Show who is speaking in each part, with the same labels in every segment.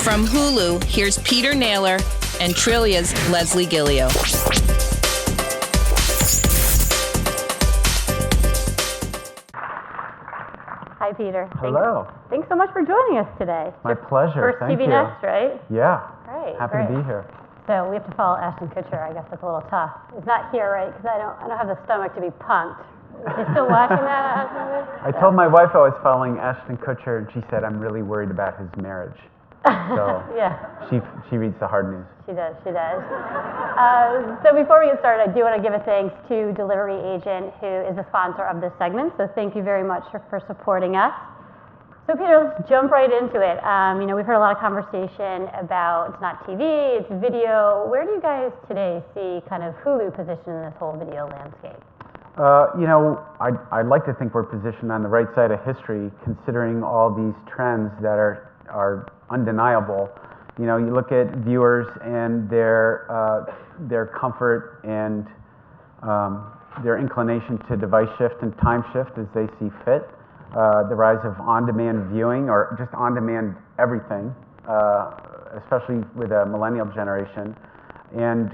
Speaker 1: From Hulu, here's Peter Naylor and Trillia's Leslie Gillio.
Speaker 2: Hi, Peter.
Speaker 3: Hello.
Speaker 2: Thanks so much for joining us today.
Speaker 3: My pleasure.
Speaker 2: First TVnext, right?
Speaker 3: Yeah.
Speaker 2: Great.
Speaker 3: Happy to be here.
Speaker 2: So we have to follow Ashton Kutcher. I guess that's a little tough. He's not here, right? Because I don't have the stomach to be punked. Is he still watching that, Ashton?
Speaker 3: I told my wife I was following Ashton Kutcher, and she said, I'm really worried about his marriage. So
Speaker 2: yeah.
Speaker 3: She reads the hard news.
Speaker 2: She does. So before we get started, I do want to give a thanks to Delivery Agent, who is the sponsor of this segment. So thank you very much for supporting us. So Peter, let's jump right into it. We've heard a lot of conversation about it's not TV, it's video. Where do you guys today see kind of Hulu position in this whole video landscape?
Speaker 3: I'd like to think we're positioned on the right side of history, considering all these trends that are undeniable. You look at viewers and their comfort and their inclination to device shift and time shift as they see fit. The rise of on-demand viewing, or just on-demand everything, especially with a millennial generation. And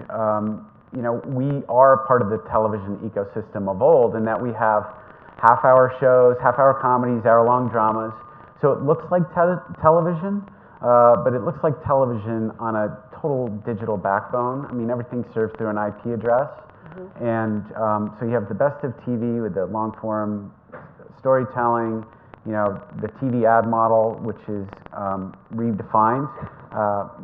Speaker 3: we are part of the television ecosystem of old in that we have half-hour shows, half-hour comedies, hour-long dramas. So it looks like television, but it looks like television on a total digital backbone. I mean, everything's served through an IP address. Mm-hmm. And so you have the best of TV with the long-form storytelling, the TV ad model, which is redefined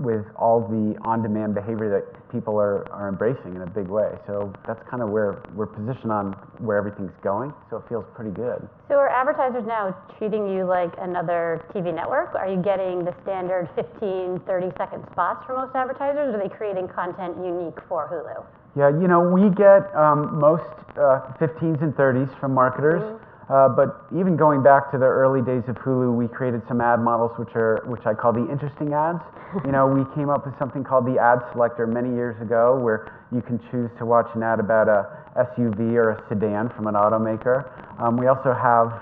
Speaker 3: with all the on-demand behavior that people are embracing in a big way. So that's kind of where we're positioned on where everything's going. So it feels pretty good.
Speaker 2: So are advertisers now treating you like another TV network? Are you getting the standard 15, 30-second spots for most advertisers? Or are they creating content unique for Hulu?
Speaker 3: Yeah, we get most 15s and 30s from marketers. Mm-hmm. But even going back to the early days of Hulu, we created some ad models which I call the interesting ads. We came up with something called the ad selector many years ago, where you can choose to watch an ad about a SUV or a sedan from an automaker. We also have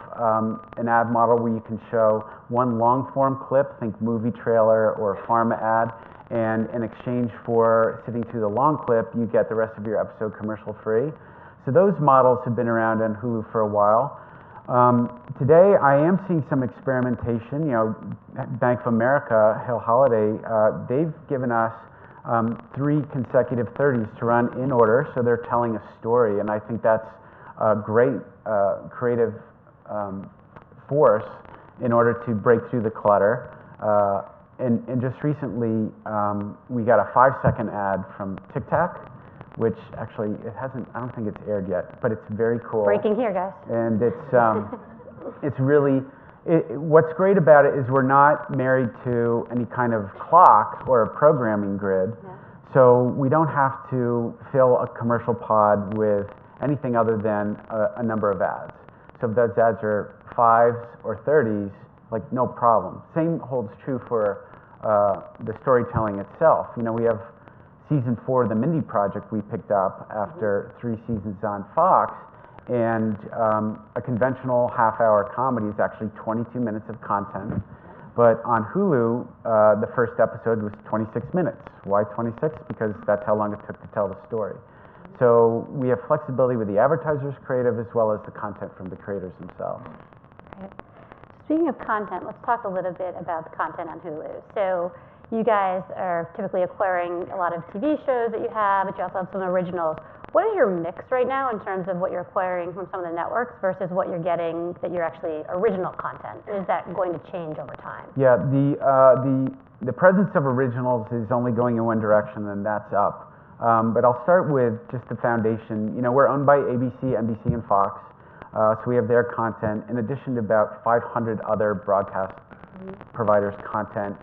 Speaker 3: an ad model where you can show one long form clip, think movie trailer or pharma ad, and in exchange for sitting through the long clip, you get the rest of your episode commercial free. So those models have been around on Hulu for a while. Today, I am seeing some experimentation. Bank of America, Holliday, they've given us 3 consecutive 30s to run in order, so they're telling a story, and I think that's a great creative force in order to break through the clutter. And just recently, we got a 5-second ad from Tic Tac, which actually I don't think it's aired yet, but it's very cool.
Speaker 2: Breaking here, guys.
Speaker 3: And it's really, what's great about it is we're not married to any kind of clock or a programming grid. Yeah. So we don't have to fill a commercial pod with anything other than a number of ads. So if those ads are 5s or 30s, like no problem. Same holds true for the storytelling itself. We have Season 4 of the Mindy Project we picked up after 3 seasons on Fox, and a conventional half-hour comedy is actually 22 minutes of content. But on Hulu, the first episode was 26 minutes. Why 26? Because that's how long it took to tell the story. So we have flexibility with the advertisers' creative as well as the content from the creators themselves.
Speaker 2: Okay. Speaking of content, let's talk a little bit about the content on Hulu. So you guys are typically acquiring a lot of TV shows that you have, but you also have some originals. What is your mix right now in terms of what you're acquiring from some of the networks versus what you're getting that you're actually original content? Is that going to change over time?
Speaker 3: Yeah, the presence of originals is only going in one direction, and that's up. But I'll start with just the foundation. We're owned by ABC, NBC, and Fox, so we have their content, in addition to about 500 other broadcast providers' content.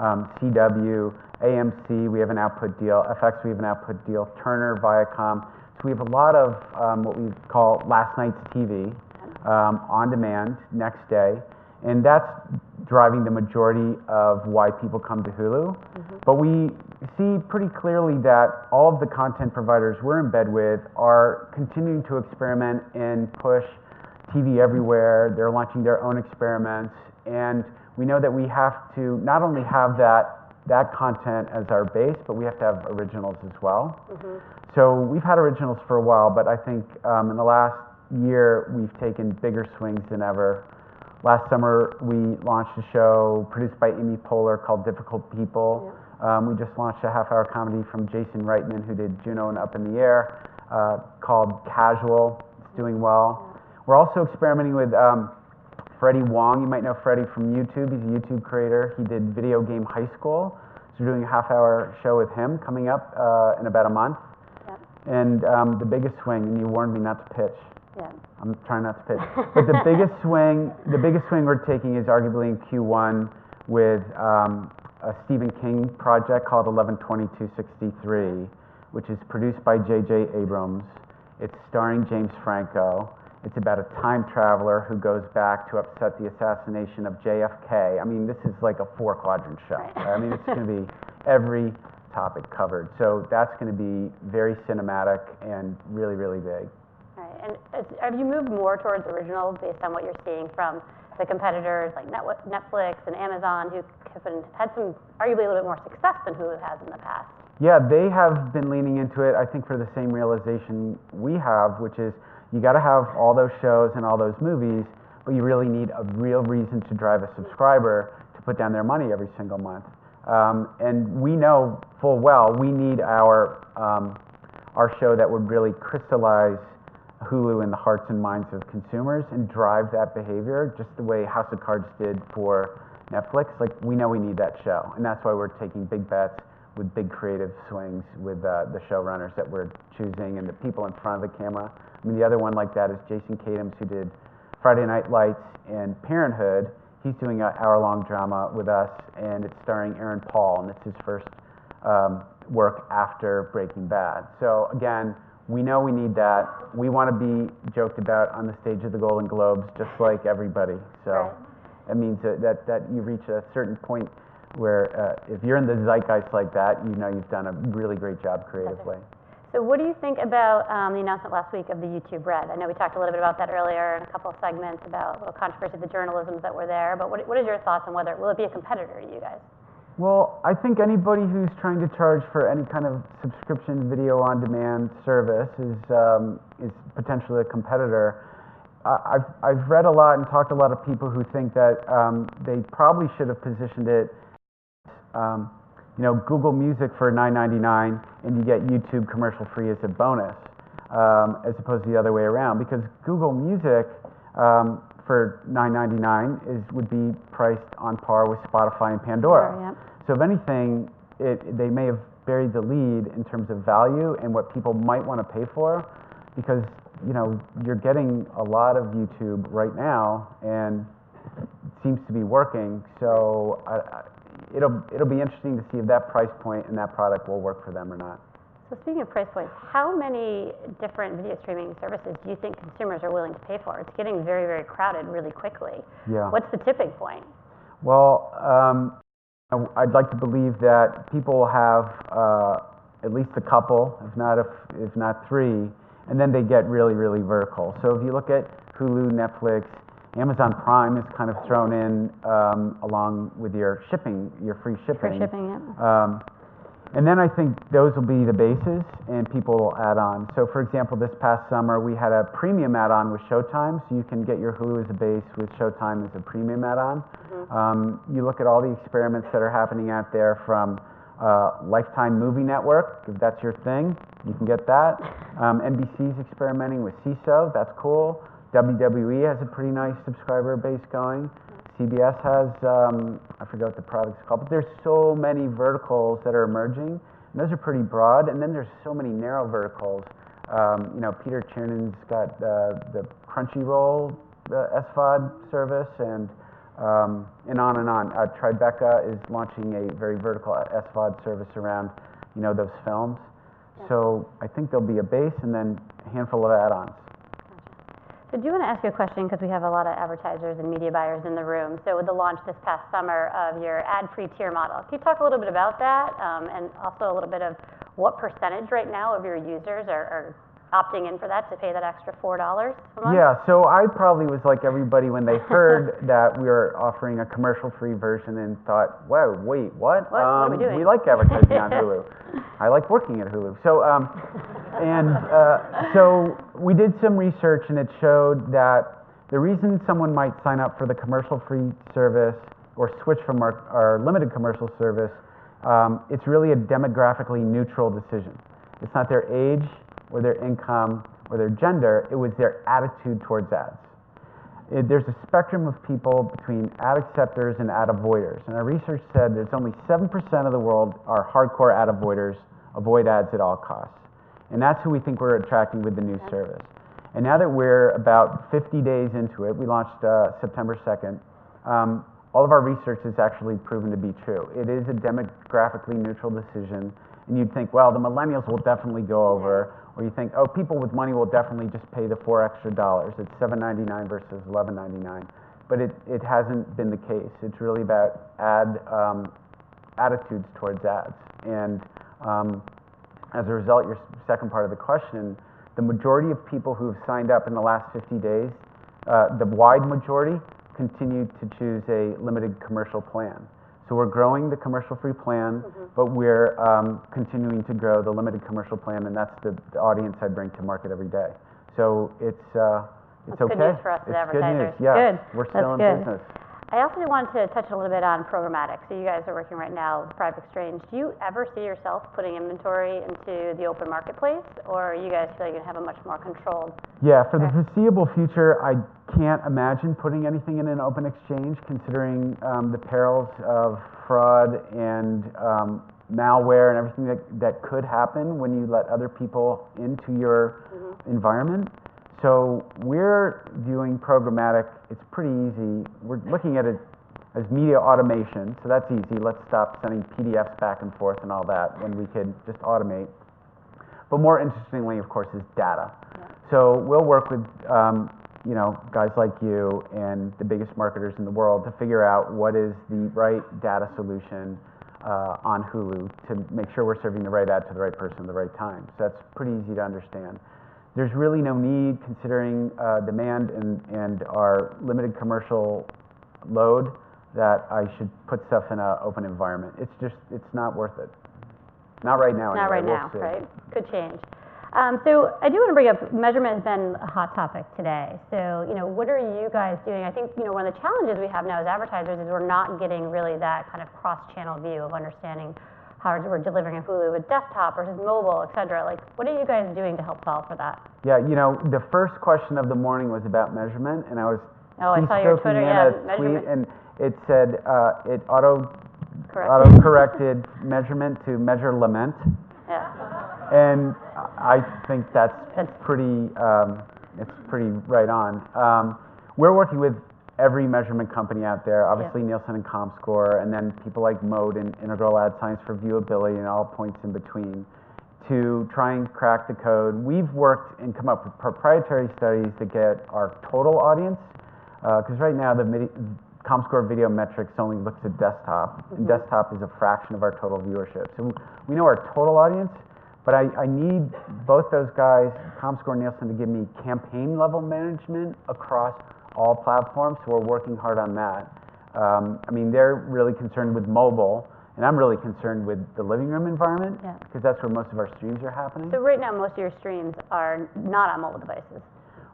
Speaker 3: CW, AMC, we have an output deal. FX, we have an output deal. Turner, Viacom. So we have a lot of what we call last night's TV, on demand, next day. And that's driving the majority of why people come to Hulu. Mm-hmm. But we see pretty clearly that all of the content providers we're in bed with are continuing to experiment and push TV everywhere. They're launching their own experiments. And we know that we have to not only have that that content as our base, but we have to have originals as well. So we've had originals for a while, but I think in the last year we've taken bigger swings than ever. Last summer we launched a show produced by Amy Poehler called Difficult People. We just launched a half-hour comedy from Jason Reitman, who did Juno and Up in the Air, called Casual. It's doing well. We're also experimenting with Freddie Wong. You might know Freddie from YouTube. He's a YouTube creator. He did Video Game High School. So we're doing a half-hour show with him coming up in about a month. And the biggest swing, and you warned me not to pitch. I'm trying not to pitch. But the biggest swing we're taking is arguably in Q1 with a Stephen King project called 11/22/63, which is produced by J.J. Abrams. It's starring James Franco. It's about a time traveler who goes back to upset the assassination of JFK. I mean, this is like a 4-quadrant show. I mean, it's going to be every topic covered. So that's going to be very cinematic and really, really big.
Speaker 2: And have you moved more towards originals based on what you're seeing from the competitors like Netflix and Amazon, who have had some arguably a little bit more success than Hulu has in the past?
Speaker 3: Yeah, they have been leaning into it, I think, for the same realization we have, which is you got to have all those shows and all those movies, but you really need a real reason to drive a subscriber to put down their money every single month. And we know full well we need our show that would really crystallize Hulu in the hearts and minds of consumers and drive that behavior, just the way House of Cards did for Netflix. Like, we know we need that show, and that's why we're taking big bets with big creative swings with the showrunners that we're choosing and the people in front of the camera. I mean, the other one like that is Jason Katims, who did Friday Night Lights and Parenthood. He's doing an hour-long drama with us, and it's starring Aaron Paul, and it's his first work after Breaking Bad. So again, we know we need that. We want to be joked about on the stage of the Golden Globes, just like everybody. So that means that you reach a certain point where if you're in the zeitgeist like that, you know you've done a really great job creatively.
Speaker 2: So what do you think about the announcement last week of the YouTube Red? I know we talked a little bit about that earlier in a couple of segments about a little controversy of the journalisms that were there, but what is your thoughts on whether, will it be a competitor to you guys?
Speaker 3: Well, I think anybody who's trying to charge for any kind of subscription video on demand service is potentially a competitor. I've read a lot and talked to a lot of people who think that they probably should have positioned it Google Music for $9.99 and you get YouTube commercial free as a bonus, as opposed to the other way around. Because Google Music for $9.99 would be priced on par with Spotify and Pandora.
Speaker 2: Sure, yep.
Speaker 3: So if anything, they may have buried the lead in terms of value and what people might want to pay for, because you're getting a lot of YouTube right now and it seems to be working. So it'll be interesting to see if that price point and that product will work for them or not.
Speaker 2: So speaking of price points, how many different video streaming services do you think consumers are willing to pay for? It's getting very, very crowded really quickly.
Speaker 3: Yeah.
Speaker 2: What's the tipping point?
Speaker 3: Well, I'd like to believe that people will have at least a couple, if not three, and then they get really, really vertical. So if you look at Hulu, Netflix, Amazon Prime is kind of thrown in along with your shipping, your free shipping.
Speaker 2: Free shipping, yeah.
Speaker 3: And then I think those will be the bases, and people will add on. So for example, this past summer, we had a premium add-on with Showtime, so you can get your Hulu as a base with Showtime as a premium add-on. Mm-hmm. You look at all the experiments that are happening out there from Lifetime Movie Network, if that's your thing, you can get that. NBC's experimenting with CISO, that's cool. WWE has a pretty nice subscriber base going. CBS has, I forget what the product's called, but there's so many verticals that are emerging, and those are pretty broad, and then there's so many narrow verticals. Peter Tiernan's got the Crunchyroll, the SVOD service, and on and on. Tribeca is launching a very vertical SVOD service around, those films. Yeah. So I think there'll be a base and then a handful of add-ons.
Speaker 2: So do you want to ask you a question, because we have a lot of advertisers and media buyers in the room. So with the launch this past summer of your ad-free tier model, can you talk a little bit about that, and also a little bit of what percentage right now of your users are opting in for that to pay that extra $4 a month?
Speaker 3: Yeah, so I probably was like everybody when they heard that we were offering a commercial-free version and thought, wow, wait, what?
Speaker 2: What are we doing?
Speaker 3: We like advertising on Hulu. I like working at Hulu. So, so we did some research and it showed that the reason someone might sign up for the commercial-free service or switch from our limited commercial service, it's really a demographically neutral decision. It's not their age or their income or their gender, it was their attitude towards ads. There's a spectrum of people between ad acceptors and ad avoiders, and our research said there's only 7% of the world are hardcore ad avoiders, avoid ads at all costs. And that's who we think we're attracting with the new service. And now that we're about 50 days into it, we launched September 2nd, all of our research has actually proven to be true. It is a demographically neutral decision, and you'd think, well, the millennials will definitely go over, or you think, oh, people with money will definitely just pay the $4 extra. It's $7.99 versus $11.99. But it hasn't been the case. It's really about attitudes towards ads. And as a result, your second part of the question, the majority of people who have signed up in the last 50 days, the wide majority, continue to choose a limited commercial plan. So we're growing the commercial-free plan, but we're continuing to grow the limited commercial plan, and that's the audience I bring to market every day. So it's
Speaker 2: That's
Speaker 3: okay.
Speaker 2: good news for us as
Speaker 3: It's
Speaker 2: advertisers.
Speaker 3: good news. Yes,
Speaker 2: Good.
Speaker 3: we're still
Speaker 2: That's
Speaker 3: in
Speaker 2: good.
Speaker 3: business.
Speaker 2: I also wanted to touch a little bit on programmatic. So you guys are working right now with Private Exchange. Do you ever see yourself putting inventory into the open marketplace, or you guys feel like you have a much more controlled?
Speaker 3: Yeah, for the
Speaker 2: Okay.
Speaker 3: foreseeable future, I can't imagine putting anything in an open exchange, considering the perils of fraud and malware and everything that could happen when you let other people into your environment. So we're viewing programmatic, it's pretty easy. We're looking at it as media automation, so that's easy. Let's stop sending PDFs back and forth and all that when we could just automate. But more interestingly, of course, is data.
Speaker 2: Yeah.
Speaker 3: So we'll work with guys like you and the biggest marketers in the world to figure out what is the right data solution on Hulu to make sure we're serving the right ad to the right person at the right time. So that's pretty easy to understand. There's really no need, considering demand and our limited commercial load, that I should put stuff in an open environment. It's not worth it. Not right now,
Speaker 2: Not
Speaker 3: anyway.
Speaker 2: right now,
Speaker 3: We'll see.
Speaker 2: right? Could change. So I do want to bring up, measurement has been a hot topic today. So, what are you guys doing? I think, one of the challenges we have now as advertisers is we're not getting really that kind of cross-channel view of understanding how we're delivering a Hulu with desktop versus mobile, et cetera. Like, what are you guys doing to help solve for that?
Speaker 3: Yeah, the first question of the morning was about measurement, and I was
Speaker 2: Oh, I saw your
Speaker 3: keystroking
Speaker 2: Twitter,
Speaker 3: in
Speaker 2: yeah,
Speaker 3: a tweet,
Speaker 2: measurement.
Speaker 3: and it said it
Speaker 2: Correct.
Speaker 3: auto-corrected measurement to measure lament,
Speaker 2: Yeah.
Speaker 3: and I think that's pretty right on. We're working with every measurement company out there, obviously Nielsen and ComScore, and then people like Mode and Integral Ad Science for viewability and all points in between, to try and crack the code. We've worked and come up with proprietary studies that get our total audience, because right now the ComScore video metrics only looks at desktop, and desktop is a fraction of our total viewership. So we know our total audience, but I need both those guys, ComScore and Nielsen, to give me campaign level management across all platforms, so we're working hard on that. They're really concerned with mobile, and I'm really concerned with the living room environment, because that's where most of our streams are happening.
Speaker 2: So right now, most of your streams are not on mobile devices.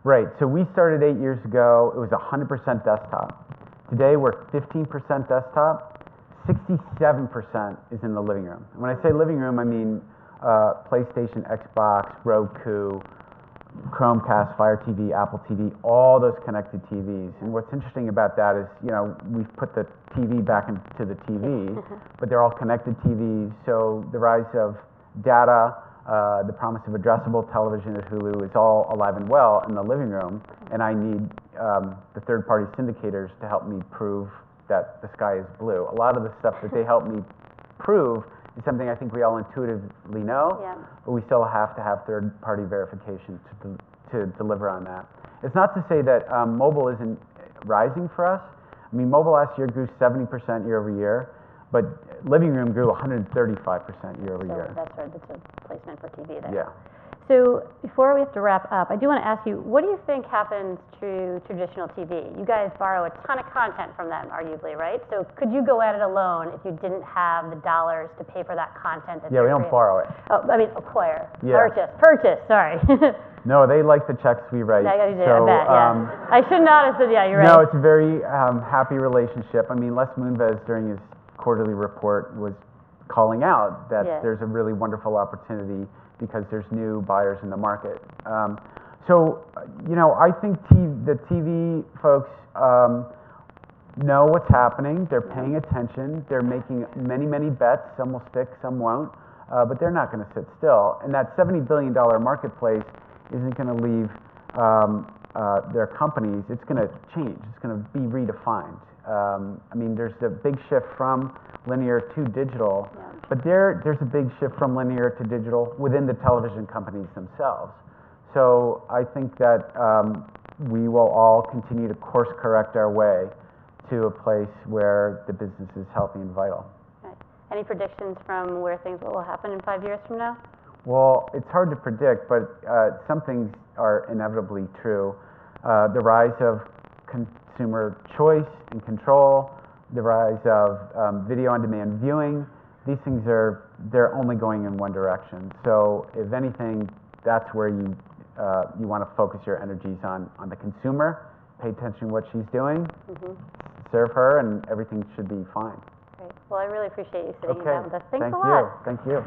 Speaker 3: Right, so we started 8 years ago, it was 100% desktop. Today we're 15% desktop, 67% is in the living room. And when I say living room, I mean PlayStation, Xbox, Roku, Chromecast, Fire TV, Apple TV, all those connected TVs. And what's interesting about that is, we've put the TV back into the TV, but they're all connected TVs. So the rise of data, the promise of addressable television at Hulu is all alive and well in the living room. And I need the third-party syndicators to help me prove that the sky is blue. A lot of the stuff that they help me prove is something I think we all intuitively know, but we still have to have third-party verification to deliver on that. It's not to say that mobile isn't rising for us. Mobile last year grew 70% year over year, but living room grew 135% year over year.
Speaker 2: So that's where the placement for TV there.
Speaker 3: Yeah.
Speaker 2: So before we have to wrap up, I do want to ask you, what do you think happens to traditional TV? You guys borrow a ton of content from them, arguably, right? So could you go at it alone if you didn't have the dollars to pay for that content?
Speaker 3: Yeah, we don't borrow it.
Speaker 2: Oh, I mean, acquire.
Speaker 3: Yeah.
Speaker 2: Purchase, sorry.
Speaker 3: No, they like the checks we write.
Speaker 2: Yeah, I bet, yeah. I should not have said, yeah, you're right.
Speaker 3: No, it's a very happy relationship. I mean, Les Moonves, during his quarterly report, was calling out that there's a really wonderful opportunity because there's new buyers in the market. So, you know, I think the TV folks know what's happening. They're paying attention. They're making many, many bets. Some will stick, some won't. But they're not going to sit still. And that $70 billion marketplace isn't going to leave their companies. It's going to change. It's going to be redefined. I mean, there's a big shift from linear to digital, but there's a big shift from linear to digital within the television companies themselves. So I think that we will all continue to course correct our way to a place where the business is healthy and vital.
Speaker 2: Okay. Any predictions from where things will happen in 5 years from now?
Speaker 3: Well, it's hard to predict, but some things are inevitably true. The rise of consumer choice and control, the rise of video-on-demand viewing, these things they're only going in one direction. So if anything, that's where you want to focus your energies on the consumer, pay attention to what she's doing, serve her, and everything should be fine.
Speaker 2: Great. Well, I really appreciate you sitting down with us. Thanks a
Speaker 3: lot.
Speaker 2: lot.
Speaker 3: Thank you.